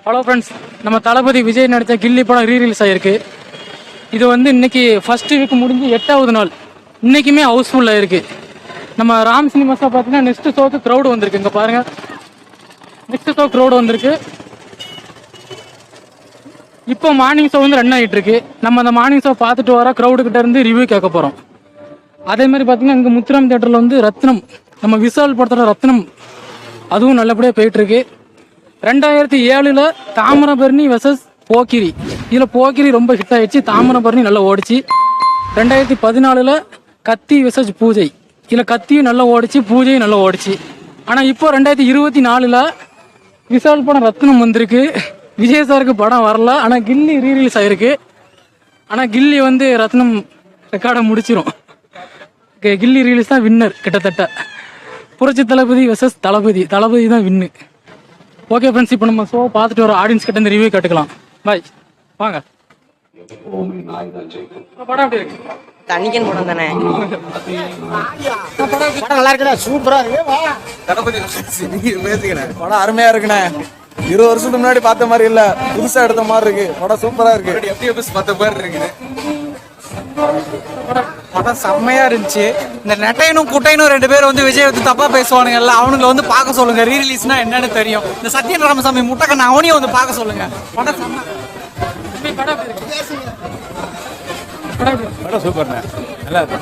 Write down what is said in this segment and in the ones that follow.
Hello friends, நம்ம தளபதி விஜய் நடித்த கில்லி படம் ரீரிலீஸ் ஆகிருக்கு. இது வந்து இன்னைக்கு ஃபர்ஸ்ட் வீக் முடிஞ்சு 8வது நாள். இன்றைக்குமே ஹவுஸ்ஃபுல்லாக இருக்குது. நம்ம ராம் சினிமாஸில் பார்த்தீங்கன்னா நெக்ஸ்ட் ஷோக்கு க்ரௌடு வந்திருக்கு. இங்கே பாருங்கள், நெக்ஸ்ட் ஷோ க்ரௌடு வந்திருக்கு. இப்போ மார்னிங் ஷோ வந்து ரன் ஆகிட்டு இருக்கு. நம்ம அந்த மார்னிங் ஷோ பார்த்துட்டு வர க்ரௌடுக்கிட்ட இருந்து ரிவ்யூ கேட்க போகிறோம். அதே மாதிரி பார்த்தீங்கன்னா இங்கே முத்துராம் தேட்டரில் வந்து ரத்னம், நம்ம விஷால் படத்தோட ரத்னம், அதுவும் நல்லபடியாக போயிட்டுருக்கு. 2007 தாமிரபரணி வெர்சஸ் போக்கிரி, இதில் போக்கிரி ரொம்ப ஹிட் ஆகிடுச்சு, தாமிரபரணி நல்லா ஓடிச்சு. 2014 கத்தி வெர்சஸ் பூஜை, இதில் கத்தியும் நல்லா ஓடிச்சு, பூஜையும் நல்லா ஓடிச்சு. ஆனால் இப்போ 2024 விஷால் படம் ரத்னம் வந்திருக்கு. விஜய் சாருக்கு படம் வரல, ஆனால் கில்லி ரீரிலீஸ் ஆகிருக்கு. ஆனால் கில்லி வந்து ரத்னம் ரெக்கார்டை முடிச்சிடும். கில்லி ரிலீஸ் தான் வின்னர். கிட்டத்தட்ட புரட்சி தளபதி வெர்சஸ் தளபதி, தளபதி தான் வின்னு. ஓகே ஃப்ரெண்ட்ஸ், இப்போ நம்ம ஷோ பார்த்துட்டு வர ஆடியன்ஸ் கிட்ட இந்த ரிவ்யூ கேட்டுக்கலாம். பாய், வாங்க. படம் எப்படி இருக்கு? தண்ணிக்கன் படம் தானே. படம் நல்லா இருக்குண்ணே, சூப்பரா இருக்கு. படம் அருமையா இருக்குண்ணே. 20 வருஷத்துக்கு முன்னாடி பார்த்த மாதிரி இல்ல, புதுசா எடுத்த மாதிரி இருக்கு. படம் சூப்பரா இருக்கு. பார்த்த மாதிரி இருக்கு. படம் செம்மையா இருந்துச்சு. இந்த நெட்டையனும் குட்டையனும் 2 பேர் வந்து விஜய் வந்து தப்பா பேசுவானுங்கல்ல, அவனுங்களை வந்து பார்க்க சொல்லுங்க. ரீரிலீஸ்னா என்னன்னு தெரியும். இந்த சத்யன் ராமசாமி முட்டைக்கண்ண அவனையும் வந்து பார்க்க சொல்லுங்க. படம் படம் சூப்பர்ண்ணே, நல்லா இருக்கு.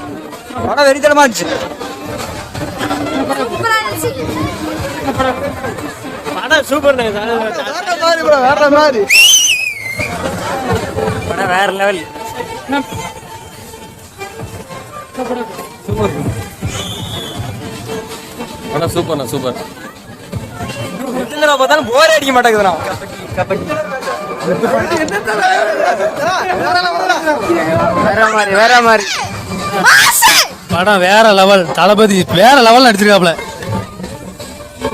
படம் வெறித்தனமா இருந்துச்சு. படம் சூப்பர்ண்ணே, வேற மாதிரி. படம் வேற லெவல். படம் சூப்பர்ண்ணே, சூப்பர். பார்த்தாலும் போர் அடிக்க மாட்டேங்குதுண்ணா. வேற மாதிரி படம் வேற லெவல். தளபதி வேற லெவல் நடிச்சிருக்காப்ல.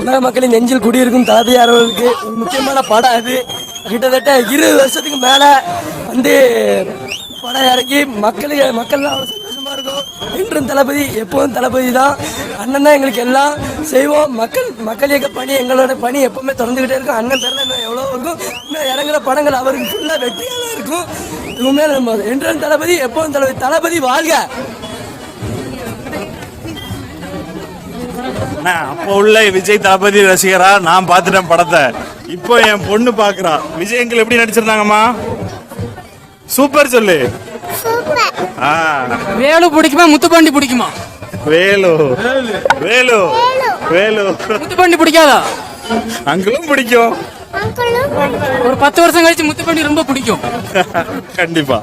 உலக மக்களின் நெஞ்சில் குடியிருக்கும் தளபதி அவர்களுக்கு ஒரு முக்கியமான படம் அது. கிட்டத்தட்ட 20 வருஷத்துக்கு மேல வந்து படம் இறக்கி மக்கள்லாம் சந்தோஷமா இருக்கும். இன்றும் தளபதி, எப்போதும் தளபதி தான். அண்ணன் தான் எங்களுக்கு எல்லாம் செய்வோம். மக்கள் இயக்க பணி, எங்களோட பணி எப்பவுமே தொடர்ந்துகிட்டே இருக்கும். அண்ணன் தரல இன்னும் எவ்வளோ இருக்கும். இன்னும் இறங்குற படங்கள் அவருக்கு ஃபுல்லாக வெற்றியாக இருக்கும். இதுவுமே நம்ம என்றும் தளபதி, எப்போதும் தளபதி. தளபதி வாழ்க. அப்போ உள்ள விஜய் தளபதி ரசிகரா நான் பார்த்துட்டேன் படத்தை. இப்போ என் பொண்ணு பாக்குறா. விஜய் எங்களை எப்படி நடிச்சிருந்தாங்கம்மா? சூப்பர். சொல்லு. வேலு பிடிக்குமா முத்துப்பாண்டி பிடிக்குமா? வேலு வேலு வேலு. முத்துப்பாண்டி பிடிக்காதா? அங்களும் பிடிக்கும். ஒரு 10 வருஷம் கழிச்சு முத்துப்பாண்டி ரொம்ப பிடிக்கும். கண்டிப்பா.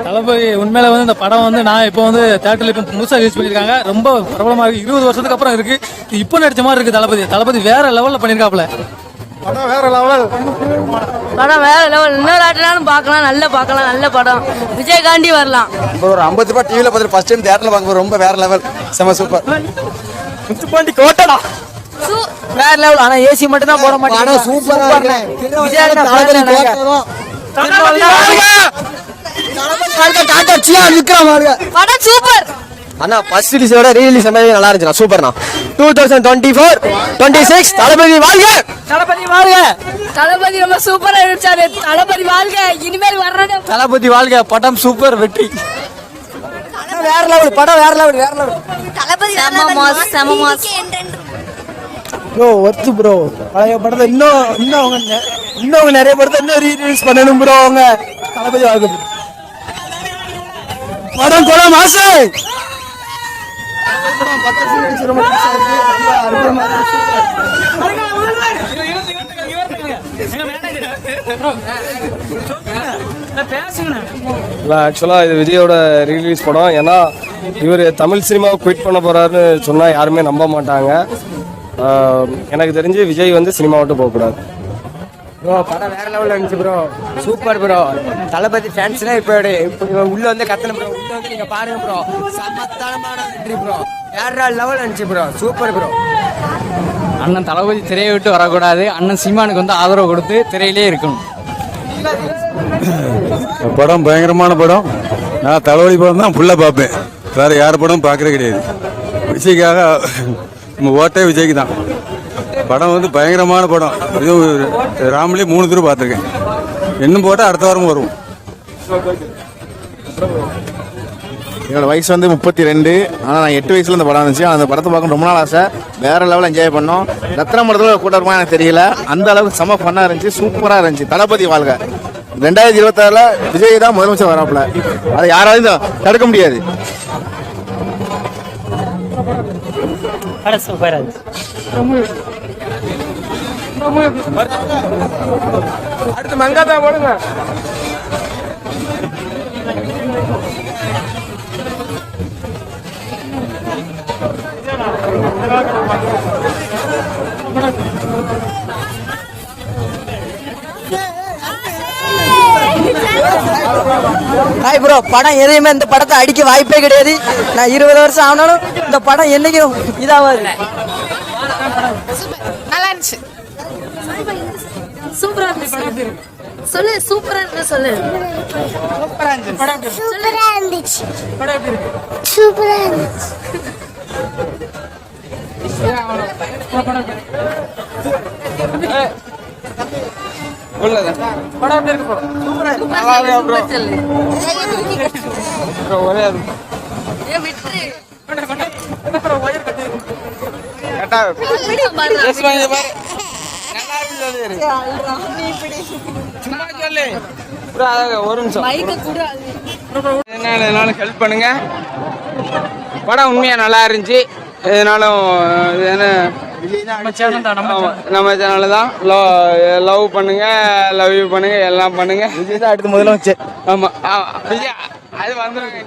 தளபதி உண்மையில வந்து இந்த படம் வந்து நான் இப்போ வந்து தேட்டர்ல இப்போ புதுசாக யூஸ் பண்ணியிருக்காங்க. ரொம்ப பிரபலமாக இருக்கு. 20 வருஷத்துக்கு அப்புறம் இருக்கு. இப்போ நடிச்ச மாதிரி இருக்கு. தளபதி வேற லெவலில் பண்ணியிருக்காப்ல. படம் வேற லெவல். படம் வேற லெவல். இன்னொரு ஆட்டினாலும் பார்க்கலாம், நல்ல படம். விஜயகாண்டி வரலாம். இப்போ ஒரு 50 ரூபாய் டிவில பார்த்து ஃபர்ஸ்ட் டைம் தியேட்டர்ல பார்க்கும்போது ரொம்ப வேற லெவல். செம சூப்பர். முத்துப்பாண்டி கோட்டடா வேற லெவல். ஆனா ஏசி மட்டும் தான் போட மாட்டாங்க. சூப்பரா இருக்கு. படம் சூப்பர். அண்ணா ஃபர்ஸ்ட் ரிலீஸோட ரீரிலீஸ் நல்லா இருந்துச்சு. சூப்பர்ண்ணா. 2024-26 தளபதி வாழ்க. தளபதி வாழ்க. தளபதி ரொம்ப சூப்பரா இருந்துச்சாரு. தளபதி வாழ்க. இனிமேல் வர்றது தளபதி வாழ்க. படம் சூப்பர், வெற்றி. வேற லெவல். படம் வேற லெவல். தளபதி செம மாஸ். Bro worth bro. பழைய படத்தை இன்னும் அவங்க நிறைய படத்தை இன்னும் ரீரிலீஸ் பண்ணணும் ப்ரோ. அவங்க தளபதி வாழ்க. படம் கொலை மாசு. ஆக்சுவலாக இது விஜயோட ரீலீஸ் படம். ஏன்னா இவர் தமிழ் சினிமாவை குவிட் பண்ண போறாருன்னு சொன்னால் யாருமே நம்ப மாட்டாங்க. எனக்கு தெரிஞ்சு விஜய் வந்து சினிமா விட்டு போகக்கூடாது. ப்ரோ படம் வேற லெவலில் இருந்துச்சு ப்ரோ. Super bro. தளபதி ஃபேன்ஸ்னா இப்போ உள்ள வந்து கத்தன ப்ரோ. உள்ள வந்து நீங்க பாருங்க ப்ரோ. சமத்தானமான வெற்றி ப்ரோ. வேற லெவல் இருந்துச்சு ப்ரோ. Super bro. அண்ணன் தளபதி திரையை விட்டு வரக்கூடாது. அண்ணன் சீமானுக்கு வந்து ஆதரவு கொடுத்து திரையிலே இருக்கணும். படம் பயங்கரமான படம். நான் தளபதி படம் தான் ஃபுல்லாக பார்ப்பேன். வேற யார் படம் பார்க்கறது கிடையாது. விஜய்க்காக நம்ம ஓட்டே விஜய்க்கு தான். படம் வந்து பயங்கரமான படம். இதுவும் ராமலி 3 தடவை பார்த்துருக்கேன். இன்னும் போட்டால் அடுத்த வாரம் வரும். என்னோட வயசு வந்து 32. ஆனால் நான் 8 வயசுல இந்த படம் இருந்துச்சு. அந்த படத்தை பார்க்க ரொம்ப நாள் ஆசை. வேற லெவலில் என்ஜாய் பண்ணோம். ரத்னம் படத்தில் கூட்டம் இருக்குமா எனக்கு தெரியல. அந்த அளவுக்கு செம்ம ஃபன்னாக இருந்துச்சு, சூப்பராக இருந்துச்சு. தளபதி வாழ்க. 2026 விஜய் தான் முதலமைச்சர் வராப்புல. அதை யாராலையும் தடுக்க முடியாது. அடுத்து மங்காத்தா போடுங்க. ஹாய் ப்ரோ, படம் எதையுமே இந்த படத்தை அடிக்க வாய்ப்பே கிடையாது. நான் 20 வருஷம் ஆனாலும் இந்த படம் என்னைக்கும் இதாகாது. நல்லா இருந்துச்சு. சூப்பரா இருந்துச்சு. சொல்லு சூப்பரா இருக்கு சொல்லு. சூப்பரா இருந்துச்சு. சூப்பரா இருந்துச்சு. ஒரு நிமிஷம் என்னாலும் ஹெல்ப் பண்ணுங்க. படம் உண்மையா நல்லா இருந்துச்சு. எதனாலும் நம்ம சேனல் தான். லவ் பண்ணுங்க, லவ் யூ பண்ணுங்க, எல்லாம் பண்ணுங்க. விஜய் தான் அடுத்து முதலமைச்சர். ஆமா விஜய் அது வந்துருங்க.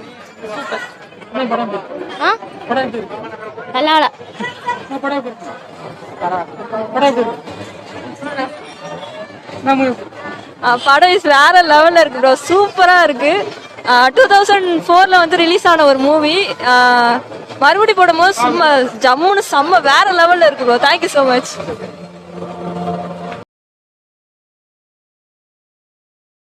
படம் இஸ் வேற லெவல்ல இருக்கு ப்ரோ. சூப்பரா இருக்கு. 2004ல வந்து ரிலீஸ் ஆன ஒரு மூவி மறுபடியும் போடும்போது சும்மா ஜம்முன்னு செம்ம வேற லெவல்ல இருக்கு ப்ரோ. Thank you so much.